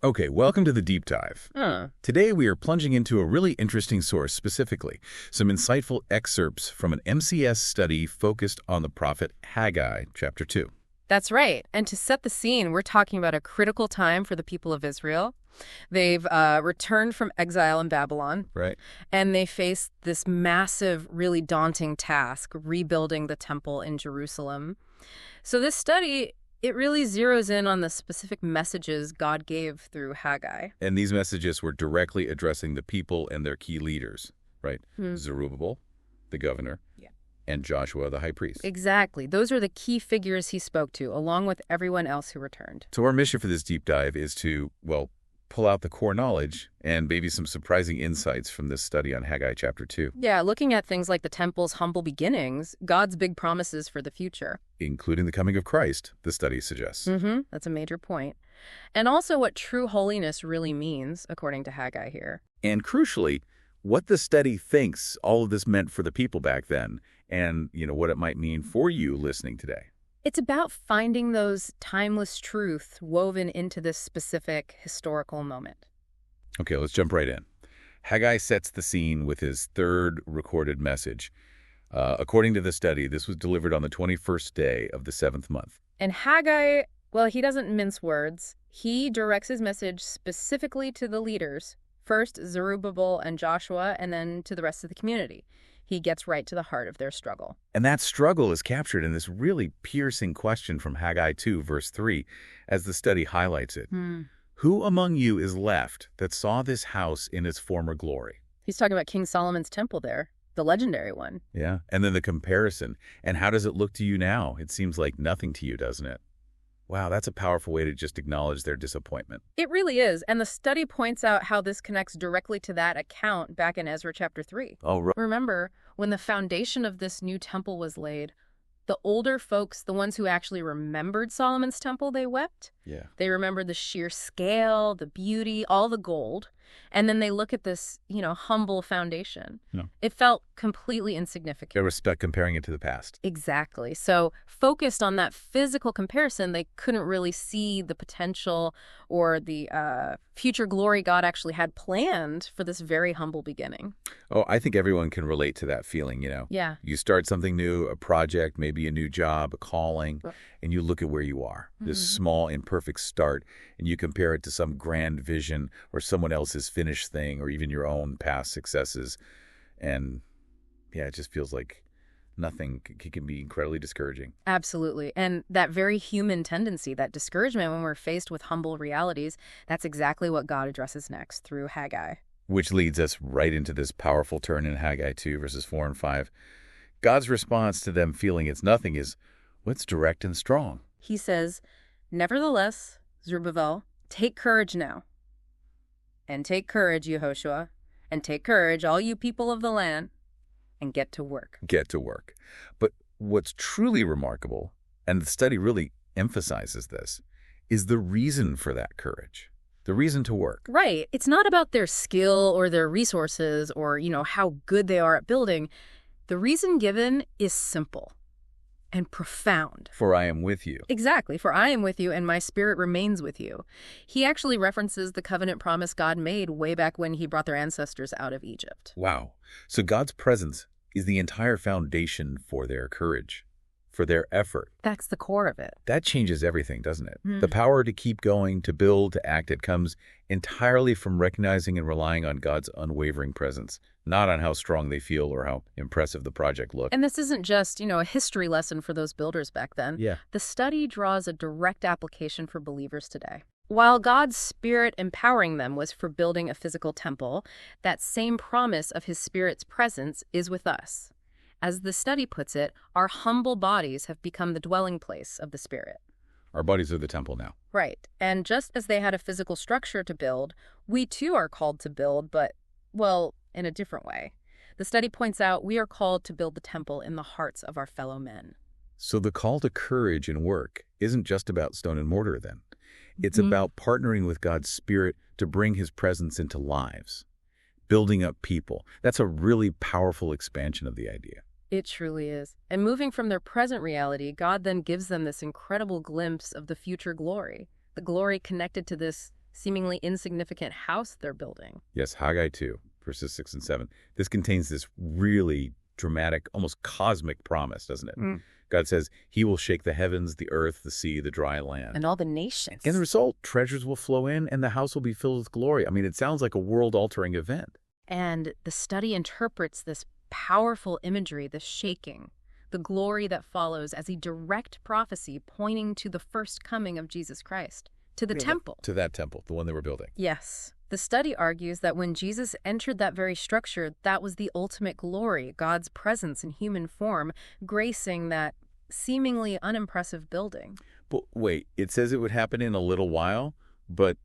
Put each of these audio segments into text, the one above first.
Okay, welcome to the deep dive. Today we are plunging into a really interesting source specifically, some insightful excerpts from an MCS study focused on the prophet Haggai, chapter 2. That's right. And to set the scene, we're talking about a critical time for the people of Israel. They've returned from exile in Babylon. Right. And they face this massive, really daunting task, rebuilding the temple in Jerusalem. So this study, it really zeroes in on the specific messages God gave through Haggai. And these messages were directly addressing the people and their key leaders, right? Zerubbabel, the governor, and Joshua, the high priest. Exactly. Those are the key figures he spoke to, along with everyone else who returned. So our mission for this deep dive is to, well, pull out the core knowledge and maybe some surprising insights from this study on Haggai chapter 2. Yeah, looking at things like the temple's humble beginnings, God's big promises for the future. Including the coming of Christ, the study suggests. That's a major point. And also what true holiness really means, according to Haggai here. And crucially, what the study thinks all of this meant for the people back then and, what it might mean for you listening today. It's about finding those timeless truths woven into this specific historical moment. Okay, let's jump right in. Haggai sets the scene with his third recorded message. According to the study, this was delivered on the 21st day of the 7th month. And Haggai, well, he doesn't mince words. He directs his message specifically to the leaders. First, Zerubbabel and Joshua, and then to the rest of the community. He gets right to the heart of their struggle. And that struggle is captured in this really piercing question from Haggai 2, verse 3, as the study highlights it. Who among you is left that saw this house in its former glory? He's talking about King Solomon's temple there, the legendary one. Yeah, and then the comparison. And how does it look to you now? It seems like nothing to you, doesn't it? Wow, that's a powerful way to just acknowledge their disappointment. It really is. And the study points out how this connects directly to that account back in Ezra chapter 3. Oh, right. Remember, when the foundation of this new temple was laid, the older folks, the ones who actually remembered Solomon's temple, they wept. Yeah. They remembered the sheer scale, the beauty, all the gold. And then they look at this, humble foundation. No. It felt completely insignificant. They were stuck comparing it to the past. Exactly. So focused on that physical comparison, they couldn't really see the potential or the future glory God actually had planned for this very humble beginning. Oh, I think everyone can relate to that feeling, Yeah. You start something new, a project, maybe a new job, a calling, and you look at where you are, this small, imperfect start, and you compare it to some grand vision or someone else's finished thing or even your own past successes. And yeah, it just feels like nothing can be incredibly discouraging. Absolutely. And that very human tendency, that discouragement when we're faced with humble realities, that's exactly what God addresses next through Haggai. Which leads us right into this powerful turn in Haggai 2, verses 4 and 5. God's response to them feeling it's nothing is, what's direct and strong? He says, "Nevertheless, Zerubbabel, take courage now. And take courage, Yehoshua, and take courage, all you people of the land, and get to work." Get to work. But what's truly remarkable, and the study really emphasizes this, is the reason for that courage. The reason to work. Right. It's not about their skill or their resources or, how good they are at building. The reason given is simple and profound. For I am with you. Exactly. For I am with you and my spirit remains with you. He actually references the covenant promise God made way back when he brought their ancestors out of Egypt. Wow. So God's presence is the entire foundation for their courage, for their effort. That's the core of it. That changes everything, doesn't it? The power to keep going, to build, to act, it comes entirely from recognizing and relying on God's unwavering presence, not on how strong they feel or how impressive the project looked. And this isn't just, a history lesson for those builders back then. Yeah. The study draws a direct application for believers today. While God's Spirit empowering them was for building a physical temple, that same promise of his Spirit's presence is with us. As the study puts it, our humble bodies have become the dwelling place of the Spirit. Our bodies are the temple now. Right. And just as they had a physical structure to build, we too are called to build, but, well, in a different way. The study points out we are called to build the temple in the hearts of our fellow men. So the call to courage and work isn't just about stone and mortar then. It's about partnering with God's Spirit to bring his presence into lives, building up people. That's a really powerful expansion of the idea. It truly is. And moving from their present reality, God then gives them this incredible glimpse of the future glory, the glory connected to this seemingly insignificant house they're building. Yes, Haggai 2, verses 6 and 7. This contains this really dramatic, almost cosmic promise, doesn't it? God says he will shake the heavens, the earth, the sea, the dry land. And all the nations. And the result, treasures will flow in and the house will be filled with glory. I mean, it sounds like a world-altering event. And the study interprets this powerful imagery, the shaking, the glory that follows as a direct prophecy pointing to the first coming of Jesus Christ, to the temple. To that temple, the one they were building. Yes. The study argues that when Jesus entered that very structure, that was the ultimate glory, God's presence in human form, gracing that seemingly unimpressive building. But wait, it says it would happen in a little while, but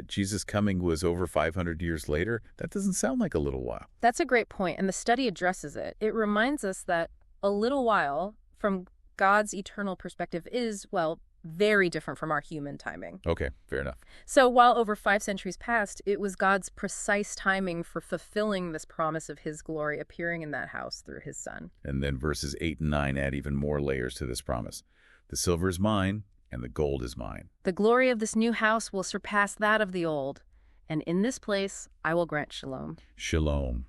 Jesus' coming was over 500 years later. That doesn't sound like a little while. That's a great point, and the study addresses it. It reminds us that a little while, from God's eternal perspective, is, well, very different from our human timing. Okay, fair enough. So while over 5 centuries passed, it was God's precise timing for fulfilling this promise of his glory appearing in that house through his son. And then verses 8 and 9 add even more layers to this promise. The silver is mine, and the gold is mine. The glory of this new house will surpass that of the old, and in this place I will grant shalom. Shalom.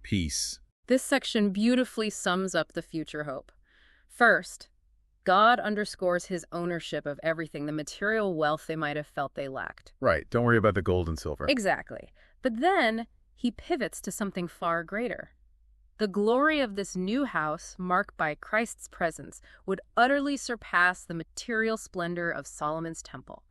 Peace. This section beautifully sums up the future hope. First, God underscores his ownership of everything, the material wealth they might have felt they lacked. Right. Don't worry about the gold and silver. Exactly. But then he pivots to something far greater. The glory of this new house, marked by Christ's presence, would utterly surpass the material splendor of Solomon's temple.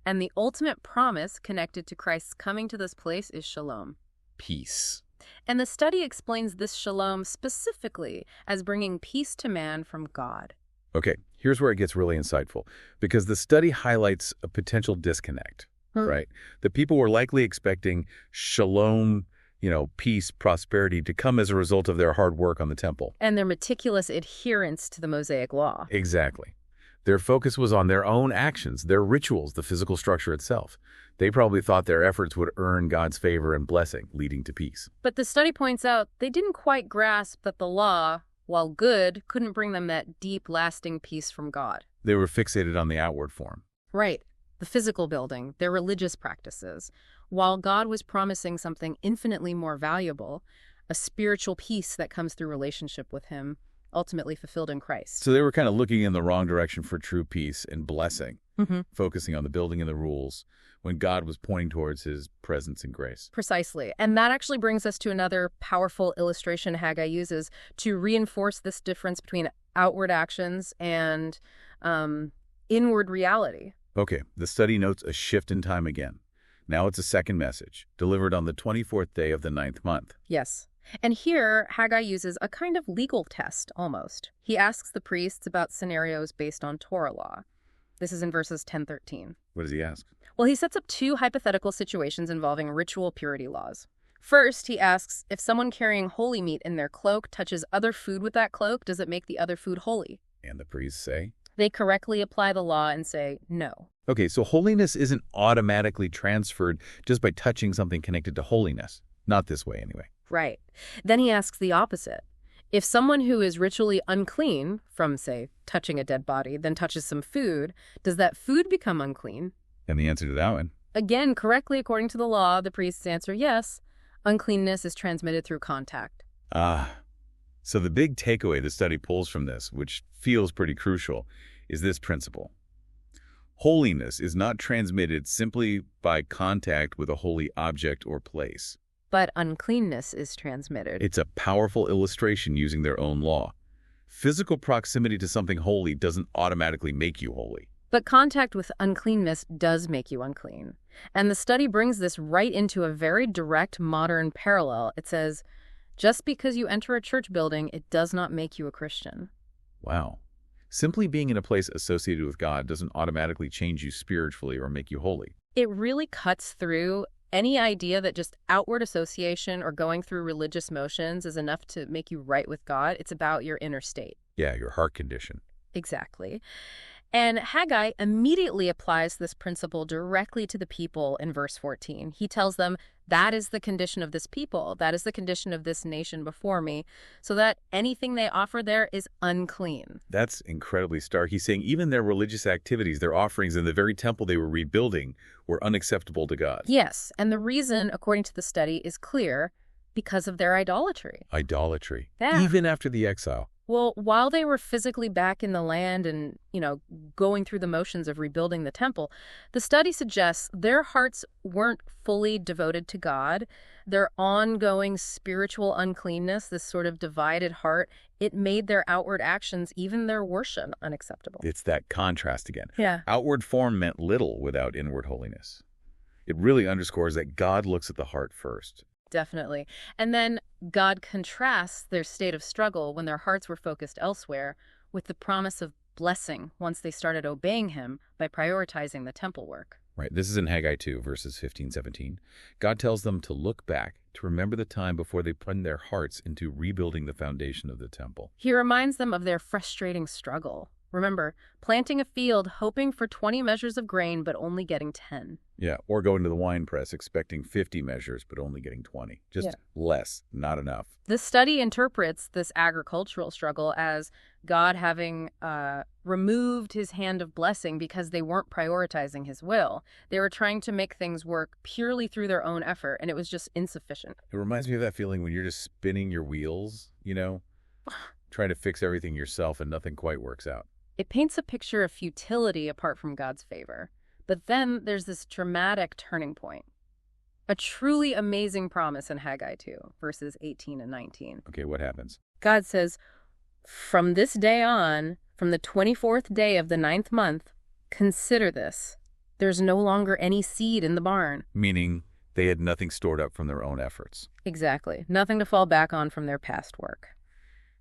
And the ultimate promise connected to Christ's coming to this place is shalom. Peace. And the study explains this shalom specifically as bringing peace to man from God. Okay, here's where it gets really insightful, because the study highlights a potential disconnect, right? The people were likely expecting shalom, peace, prosperity to come as a result of their hard work on the temple. And their meticulous adherence to the Mosaic law. Exactly. Their focus was on their own actions, their rituals, the physical structure itself. They probably thought their efforts would earn God's favor and blessing, leading to peace. But the study points out they didn't quite grasp that the law, while good, couldn't bring them that deep, lasting peace from God. They were fixated on the outward form. Right. The physical building, their religious practices, while God was promising something infinitely more valuable, a spiritual peace that comes through relationship with him, ultimately fulfilled in Christ. So they were kind of looking in the wrong direction for true peace and blessing, focusing on the building and the rules, when God was pointing towards his presence and grace. Precisely. And that actually brings us to another powerful illustration Haggai uses to reinforce this difference between outward actions and inward reality. Okay, the study notes a shift in time again. Now it's a second message, delivered on the 24th day of the 9th month. Yes. And here, Haggai uses a kind of legal test, almost. He asks the priests about scenarios based on Torah law. This is in verses 10-13. What does he ask? Well, he sets up 2 hypothetical situations involving ritual purity laws. First, he asks, if someone carrying holy meat in their cloak touches other food with that cloak, does it make the other food holy? And the priests say? They correctly apply the law and say no. Okay, so holiness isn't automatically transferred just by touching something connected to holiness. Not this way, anyway. Right. Then he asks the opposite. If someone who is ritually unclean from, say, touching a dead body, then touches some food, does that food become unclean? And the answer to that one? Again, correctly according to the law, the priests answer yes. Uncleanness is transmitted through contact. So the big takeaway the study pulls from this, which feels pretty crucial, is this principle. Holiness is not transmitted simply by contact with a holy object or place. But uncleanness is transmitted. It's a powerful illustration using their own law. Physical proximity to something holy doesn't automatically make you holy. But contact with uncleanness does make you unclean. And the study brings this right into a very direct modern parallel. It says, just because you enter a church building, it does not make you a Christian. Wow. Simply being in a place associated with God doesn't automatically change you spiritually or make you holy. It really cuts through any idea that just outward association or going through religious motions is enough to make you right with God. It's about your inner state. Yeah, your heart condition. Exactly. And Haggai immediately applies this principle directly to the people in verse 14. He tells them, that is the condition of this people, that is the condition of this nation before me, so that anything they offer there is unclean. That's incredibly stark. He's saying even their religious activities, their offerings in the very temple they were rebuilding were unacceptable to God. Yes, and the reason, according to the study, is clear because of their idolatry. Idolatry. Yeah. Even after the exile. Well, while they were physically back in the land and, going through the motions of rebuilding the temple, the study suggests their hearts weren't fully devoted to God. Their ongoing spiritual uncleanness, this sort of divided heart, it made their outward actions, even their worship, unacceptable. It's that contrast again. Yeah. Outward form meant little without inward holiness. It really underscores that God looks at the heart first. Definitely. And then God contrasts their state of struggle when their hearts were focused elsewhere with the promise of blessing once they started obeying him by prioritizing the temple work. Right. This is in Haggai 2, verses 15, 17. God tells them to look back, to remember the time before they put their hearts into rebuilding the foundation of the temple. He reminds them of their frustrating struggle. Remember, planting a field hoping for 20 measures of grain but only getting 10. Yeah, or going to the wine press expecting 50 measures but only getting 20. Just less, not enough. The study interprets this agricultural struggle as God having removed his hand of blessing because they weren't prioritizing his will. They were trying to make things work purely through their own effort, and it was just insufficient. It reminds me of that feeling when you're just spinning your wheels, trying to fix everything yourself and nothing quite works out. It paints a picture of futility apart from God's favor. But then there's this dramatic turning point. A truly amazing promise in Haggai 2, verses 18 and 19. Okay, what happens? God says, from this day on, from the 24th day of the 9th month, consider this. There's no longer any seed in the barn. Meaning they had nothing stored up from their own efforts. Exactly. Nothing to fall back on from their past work.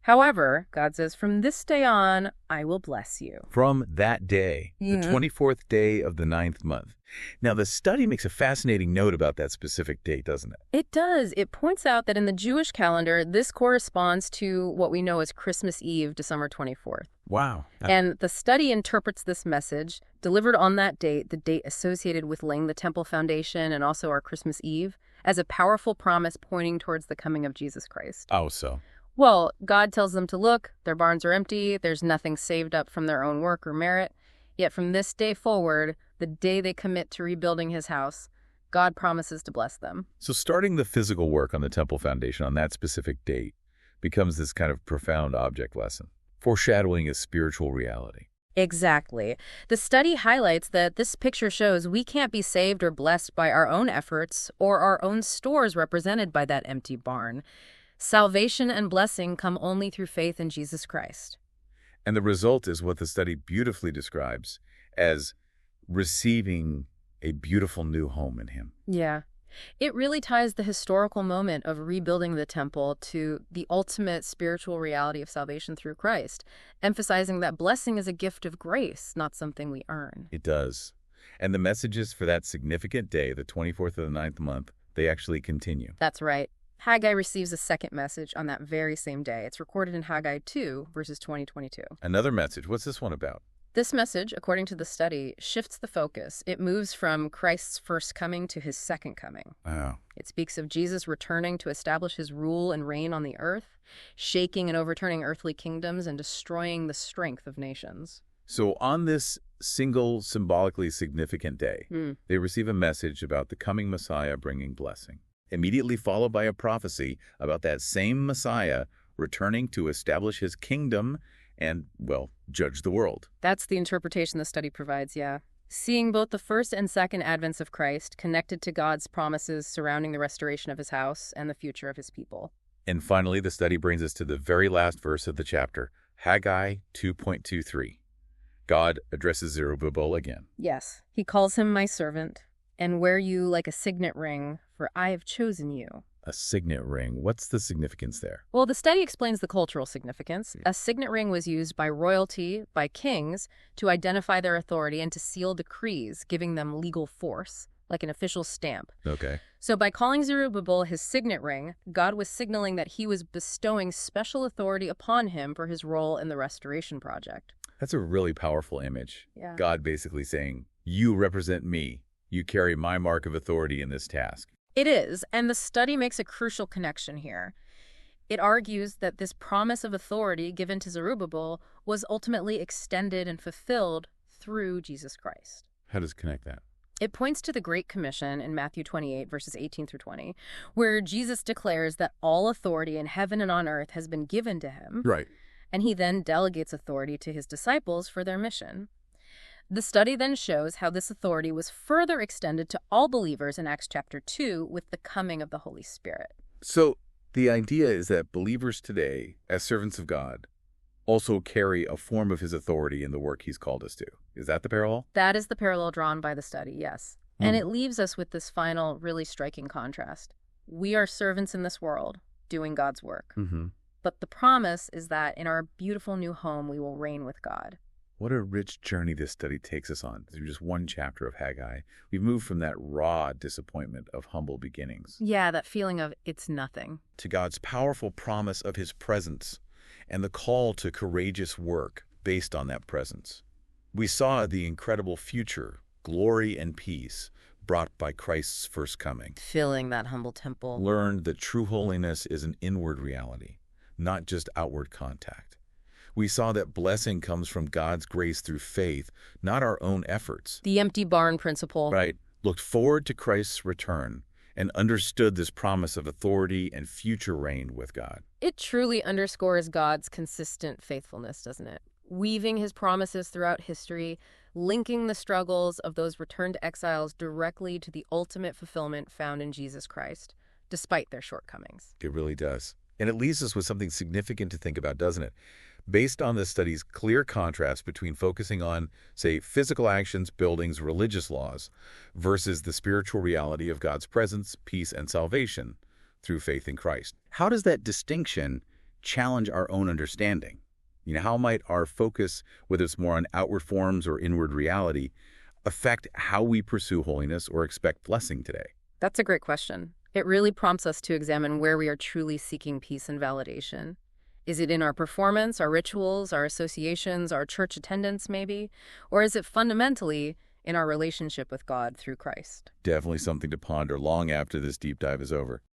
However, God says, from this day on, I will bless you. From that day, the 24th day of the 9th month. Now, the study makes a fascinating note about that specific date, doesn't it? It does. It points out that in the Jewish calendar, this corresponds to what we know as Christmas Eve, December 24th. Wow. And the study interprets this message, delivered on that date, the date associated with laying the temple foundation and also our Christmas Eve, as a powerful promise pointing towards the coming of Jesus Christ. Oh, so? Well, God tells them to look, their barns are empty, there's nothing saved up from their own work or merit. Yet from this day forward, the day they commit to rebuilding his house, God promises to bless them. So starting the physical work on the temple foundation on that specific date becomes this kind of profound object lesson, foreshadowing a spiritual reality. Exactly. The study highlights that this picture shows we can't be saved or blessed by our own efforts or our own stores represented by that empty barn. Salvation and blessing come only through faith in Jesus Christ. And the result is what the study beautifully describes as receiving a beautiful new home in him. Yeah. It really ties the historical moment of rebuilding the temple to the ultimate spiritual reality of salvation through Christ, emphasizing that blessing is a gift of grace, not something we earn. It does. And the messages for that significant day, the 24th of the 9th month, they actually continue. That's right. Haggai receives a second message on that very same day. It's recorded in Haggai 2, verses 20-22. Another message. What's this one about? This message, according to the study, shifts the focus. It moves from Christ's first coming to his second coming. Oh. It speaks of Jesus returning to establish his rule and reign on the earth, shaking and overturning earthly kingdoms and destroying the strength of nations. So on this single symbolically significant day, they receive a message about the coming Messiah bringing blessing, immediately followed by a prophecy about that same Messiah returning to establish his kingdom and, well, judge the world. That's the interpretation the study provides, yeah. Seeing both the first and second advents of Christ connected to God's promises surrounding the restoration of his house and the future of his people. And finally, the study brings us to the very last verse of the chapter, Haggai 2.23. God addresses Zerubbabel again. Yes, he calls him my servant, and wear you like a signet ring, for I have chosen you. A signet ring. What's the significance there? Well, the study explains the cultural significance. A signet ring was used by royalty, by kings, to identify their authority and to seal decrees, giving them legal force, like an official stamp. Okay. So by calling Zerubbabel his signet ring, God was signaling that he was bestowing special authority upon him for his role in the restoration project. That's a really powerful image. Yeah. God basically saying, you represent me. You carry my mark of authority in this task. It is, and the study makes a crucial connection here. It argues that this promise of authority given to Zerubbabel was ultimately extended and fulfilled through Jesus Christ. How does it connect that? It points to the Great Commission in Matthew 28, verses 18 through 20, where Jesus declares that all authority in heaven and on earth has been given to him. Right. And he then delegates authority to his disciples for their mission. The study then shows how this authority was further extended to all believers in Acts chapter 2 with the coming of the Holy Spirit. So the idea is that believers today, as servants of God, also carry a form of his authority in the work he's called us to. Is that the parallel? That is the parallel drawn by the study, yes. And it leaves us with this final, really striking contrast. We are servants in this world, doing God's work. But the promise is that in our beautiful new home, we will reign with God. What a rich journey this study takes us on. Through just one chapter of Haggai, we've moved from that raw disappointment of humble beginnings. Yeah, that feeling of it's nothing. To God's powerful promise of his presence and the call to courageous work based on that presence. We saw the incredible future, glory and peace brought by Christ's first coming. Filling that humble temple. Learned that true holiness is an inward reality, not just outward contact. We saw that blessing comes from God's grace through faith, not our own efforts. The empty barn principle. Right. Looked forward to Christ's return and understood this promise of authority and future reign with God. It truly underscores God's consistent faithfulness, doesn't it? Weaving his promises throughout history, linking the struggles of those returned exiles directly to the ultimate fulfillment found in Jesus Christ, despite their shortcomings. It really does. And it leaves us with something significant to think about, doesn't it? Based on this study's clear contrast between focusing on, say, physical actions, buildings, religious laws, versus the spiritual reality of God's presence, peace, and salvation through faith in Christ. How does that distinction challenge our own understanding? How might our focus, whether it's more on outward forms or inward reality, affect how we pursue holiness or expect blessing today? That's a great question. It really prompts us to examine where we are truly seeking peace and validation. Is it in our performance, our rituals, our associations, our church attendance maybe? Or is it fundamentally in our relationship with God through Christ? Definitely something to ponder long after this deep dive is over.